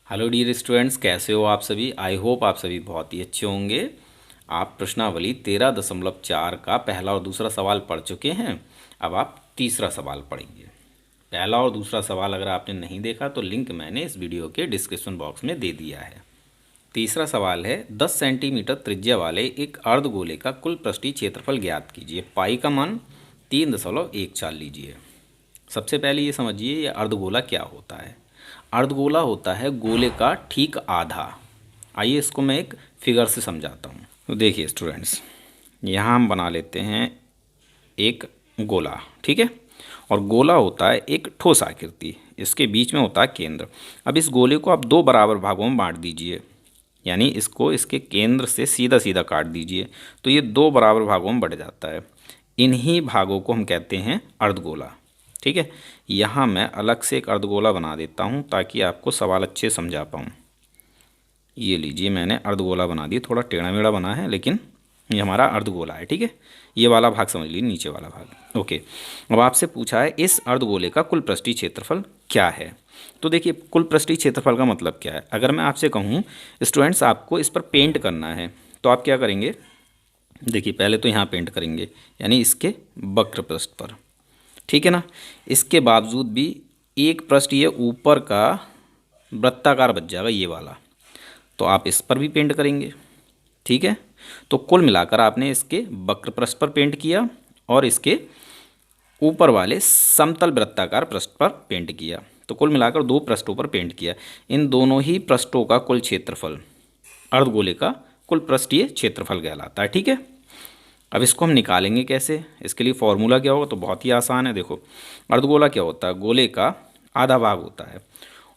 Hello dear students, कैसे हो आप सभी। आई होप आप सभी बहुत ही अच्छे होंगे। आप प्रश्नावली 13.4 का पहला और दूसरा सवाल पढ़ चुके हैं। अब आप तीसरा सवाल पढ़ेंगे। पहला और दूसरा सवाल अगर आपने नहीं देखा तो लिंक मैंने इस वीडियो के डिस्क्रिप्शन बॉक्स में दे दिया है। तीसरा सवाल है, 10 सेंटीमीटर त्रिज्या वाले एक अर्धगोले का कुल पृष्ठीय क्षेत्रफल ज्ञात कीजिए। पाई का मान 3.14 लीजिए। सबसे पहले ये समझिए ये अर्धगोला क्या होता है। अर्धगोला होता है गोले का ठीक आधा। आइए इसको मैं एक फिगर से समझाता हूँ। तो देखिए स्टूडेंट्स, यहाँ हम बना लेते हैं एक गोला, ठीक है। और गोला होता है एक ठोस आकृति, इसके बीच में होता है केंद्र। अब इस गोले को आप दो बराबर भागों में बांट दीजिए, यानी इसको इसके केंद्र से सीधा सीधा काट दीजिए तो ये दो बराबर भागों में बढ़ जाता है। इन्हीं भागों को हम कहते हैं अर्धगोला, ठीक है। यहाँ मैं अलग से एक अर्धगोला बना देता हूँ ताकि आपको सवाल अच्छे समझा पाऊँ। ये लीजिए, मैंने अर्धगोला बना दिया, थोड़ा टेढ़ा मेढ़ा बना है लेकिन ये हमारा अर्धगोला है, ठीक है। ये वाला भाग समझ लीजिए, नीचे वाला भाग। ओके, अब आपसे पूछा है इस अर्धगोले का कुल पृष्ठीय क्षेत्रफल क्या है। तो देखिए, कुल पृष्ठीय क्षेत्रफल का मतलब क्या है। अगर मैं आपसे कहूँ स्टूडेंट्स आपको इस पर पेंट करना है तो आप क्या करेंगे। देखिए, पहले तो यहाँ पेंट करेंगे यानी इसके वक्र पृष्ठ पर, ठीक है ना। इसके बावजूद भी एक पृष्ठ ये ऊपर का वृत्ताकार बच जाएगा ये वाला, तो आप इस पर भी पेंट करेंगे, ठीक है। तो कुल मिलाकर आपने इसके वक्र पृष्ठ पर पेंट किया और इसके ऊपर वाले समतल वृत्ताकार पृष्ठ पर पेंट किया, तो कुल मिलाकर दो पृष्ठों पर पेंट किया। इन दोनों ही पृष्ठों का कुल क्षेत्रफल अर्धगोले का कुल पृष्ठीय क्षेत्रफल कहलाता है, ठीक है। अब इसको हम निकालेंगे कैसे, इसके लिए फॉर्मूला क्या होगा, तो बहुत ही आसान है। देखो, अर्धगोला क्या होता है, गोले का आधा भाग होता है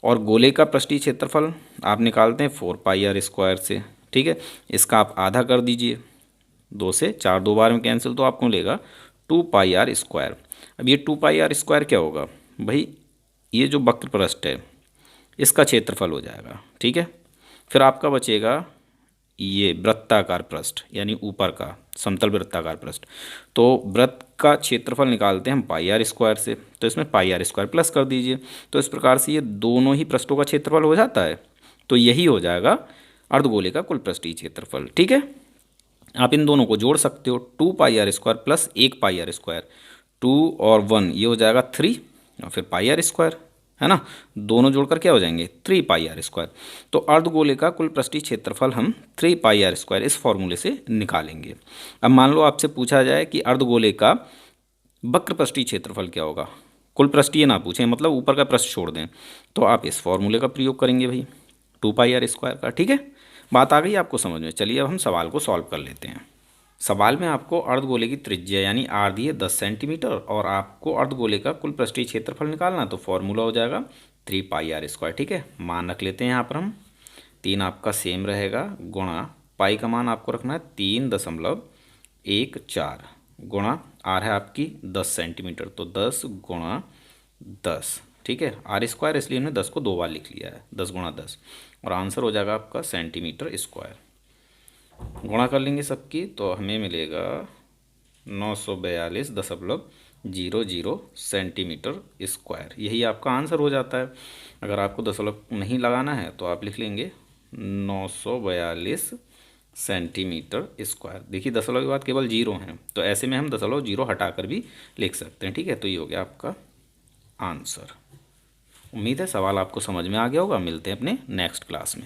और गोले का पृष्ठीय क्षेत्रफल आप निकालते हैं 4πr² से, ठीक है। इसका आप आधा कर दीजिए, 2 से 4 दो बार में कैंसिल, तो आपको मिलेगा 2πr²। अब ये 2πr² क्या होगा भाई, ये जो वक्र पृष्ठ है इसका क्षेत्रफल हो जाएगा, ठीक है। फिर आपका बचेगा ये वृत्ताकार पृष्ठ यानी ऊपर का समतल वृत्ताकार पृष्ठ। तो वृत्त का क्षेत्रफल निकालते हैं हम πr² से, तो इसमें πr² प्लस कर दीजिए। तो इस प्रकार से ये दोनों ही पृष्ठों का क्षेत्रफल हो जाता है, तो यही हो जाएगा अर्धगोले का कुल पृष्ठीय क्षेत्रफल, ठीक है। आप इन दोनों को जोड़ सकते हो, 2πr² प्लस 1πr², 2 और 1 ये हो जाएगा 3 और फिर πr², है ना। दोनों जोड़कर क्या हो जाएंगे 3πr²। तो अर्धगोले का कुल पृष्ठीय क्षेत्रफल हम 3πr² इस फॉर्मूले से निकालेंगे। अब मान लो आपसे पूछा जाए कि अर्धगोले का वक्र पृष्ठीय क्षेत्रफल क्या होगा, कुल पृष्ठीय ना पूछें, मतलब ऊपर का पृष्ठ छोड़ दें, तो आप इस फॉर्मूले का प्रयोग करेंगे भाई 2πr² का, ठीक है। बात आ गई आपको समझ में। चलिए अब हम सवाल को सॉल्व कर लेते हैं। सवाल में आपको अर्धगोले की त्रिज्या यानी आर दी है 10 सेंटीमीटर और आपको अर्धगोले का कुल पृष्ठीय क्षेत्रफल निकालना, तो फॉर्मूला हो जाएगा 3πr², ठीक है। मान रख लेते हैं यहाँ पर हम, 3 आपका सेम रहेगा, गुणा पाई का मान आपको रखना है 3.14 गुणा आर है आपकी 10 सेंटीमीटर, तो 10 गुणा 10, ठीक है। r² इसलिए हमने 10 को दो बार लिख लिया है, 10 गुणा 10, और आंसर हो जाएगा आपका सेंटीमीटर स्क्वायर। गुणा कर लेंगे सबकी तो हमें मिलेगा 942.00 सेंटीमीटर स्क्वायर। यही आपका आंसर हो जाता है। अगर आपको दशमलव नहीं लगाना है तो आप लिख लेंगे 942 सेंटीमीटर स्क्वायर। देखिए दशमलव के बाद केवल 0 हैं, तो ऐसे में हम दशमलव 0 हटाकर भी लिख सकते हैं, ठीक है। तो ये हो गया आपका आंसर। उम्मीद है सवाल आपको समझ में आ गया होगा। मिलते हैं अपने नेक्स्ट क्लास में।